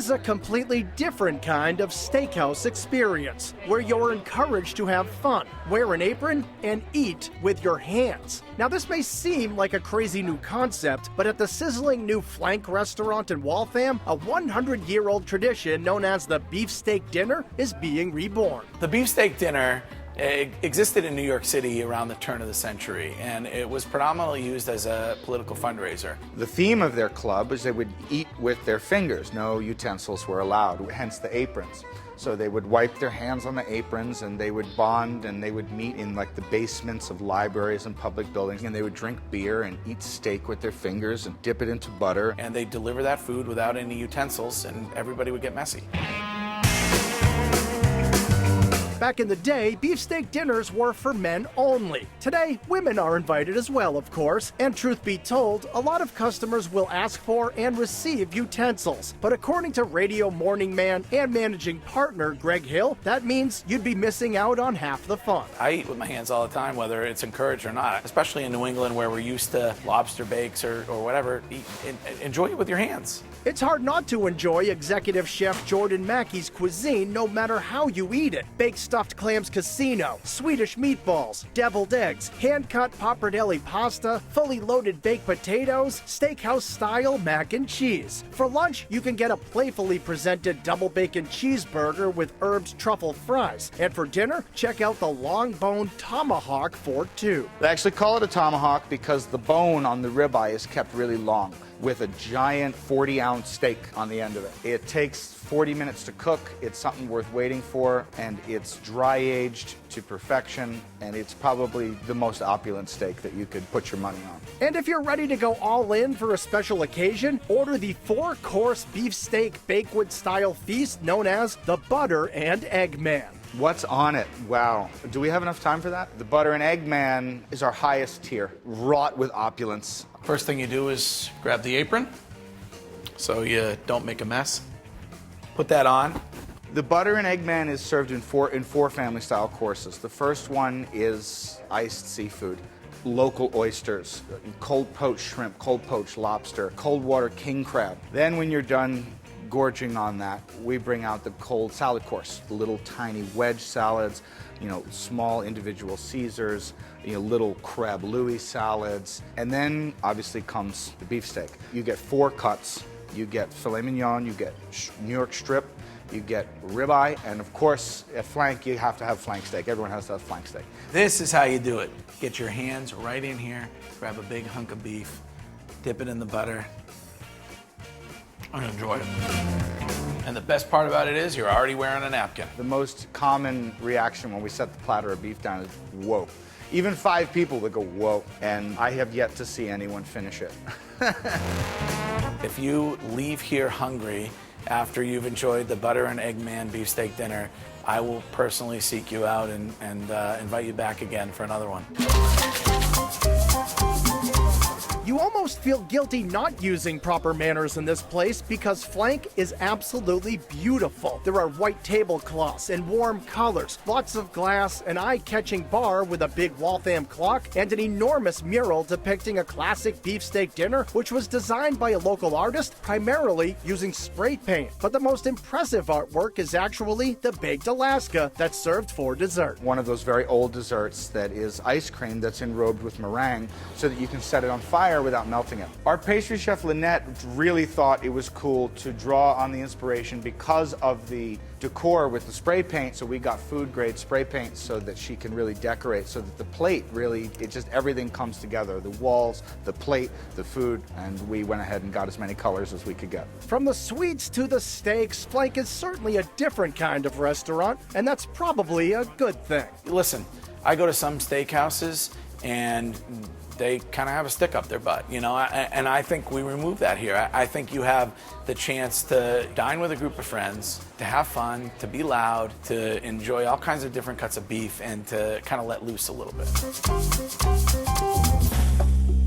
is a completely different kind of steakhouse experience, where you're encouraged to have fun, wear an apron, and eat with your hands. Now, this may seem like a crazy new concept, but at the sizzling new Flank restaurant in Waltham, a 100-year-old tradition known as the beefsteak dinner is being reborn. The beefsteak dinner existed in New York City around the turn of the century, and it was predominantly used as a political fundraiser. The theme of their club is they would eat with their fingers. No utensils were allowed, hence the aprons. So they would wipe their hands on the aprons, and they would bond, and they would meet in like the basements of libraries and public buildings, and they would drink beer and eat steak with their fingers and dip it into butter. And they'd deliver that food without any utensils, and everybody would get messy. Back in the day, beefsteak dinners were for men only. Today, women are invited as well, of course, and truth be told, a lot of customers will ask for and receive utensils. But according to radio morning man and managing partner Greg Hill, that means you'd be missing out on half the fun. I eat with my hands all the time, whether it's encouraged or not, especially in New England where we're used to lobster bakes or whatever. Enjoy it with your hands. It's hard not to enjoy executive chef Jordan Mackey's cuisine no matter how you eat it. Baked stuffed clams casino, Swedish meatballs, deviled eggs, hand-cut pappardelle pasta, fully loaded baked potatoes, steakhouse-style mac and cheese. For lunch, you can get a playfully presented double bacon cheeseburger with herbs truffle fries. And for dinner, check out the long-boned tomahawk for two. They actually call it a tomahawk because the bone on the ribeye is kept really long, with a giant 40-ounce steak on the end of it. It takes 40 minutes to cook. It's something worth waiting for, and it's dry-aged to perfection, and it's probably the most opulent steak that you could put your money on. And if you're ready to go all in for a special occasion, order the 4-course beefsteak Bakewood-style feast known as the Butter and Egg Man. What's on it? Wow. Do we have enough time for that? The Butter and Egg Man is our highest tier, wrought with opulence. First thing you do is grab the apron so you don't make a mess. Put that on. The Butter and Egg Man is served in four family-style courses. The first one is iced seafood, local oysters, cold poached shrimp, cold poached lobster, cold water king crab. Then when you're done gorging on that, we bring out the cold salad course, little tiny wedge salads, small individual Caesars, little crab Louis salads, and then obviously comes the beefsteak. You get 4 cuts. You get filet mignon, you get New York strip, you get ribeye, and of course, at flank, you have to have flank steak. Everyone has to have flank steak. This is how you do it. Get your hands right in here, grab a big hunk of beef, dip it in the butter, and enjoy it. And the best part about it is you're already wearing a napkin. The most common reaction when we set the platter of beef down is, whoa. Even 5 people would go, whoa, and I have yet to see anyone finish it. If you leave here hungry after you've enjoyed the Butter and Egg Man beefsteak dinner, I will personally seek you out and invite you back again for another one. You almost feel guilty not using proper manners in this place because flank is absolutely beautiful. There are white tablecloths and warm colors, lots of glass, an eye-catching bar with a big Waltham clock, and an enormous mural depicting a classic beefsteak dinner, which was designed by a local artist, primarily using spray paint. But the most impressive artwork is actually the baked Alaska that's served for dessert. One of those very old desserts that is ice cream that's enrobed with meringue so that you can set it on fire without melting it. Our pastry chef Lynette really thought it was cool to draw on the inspiration because of the decor with the spray paint, so we got food grade spray paint so that she can really decorate, so that the plate really, everything comes together. The walls, the plate, the food, and we went ahead and got as many colors as we could get. From the sweets to the steaks, Flank is certainly a different kind of restaurant, and that's probably a good thing. Listen, I go to some steakhouses and they kind of have a stick up their butt, and I think we remove that here. I think you have the chance to dine with a group of friends, to have fun, to be loud, to enjoy all kinds of different cuts of beef, and to kind of let loose a little bit.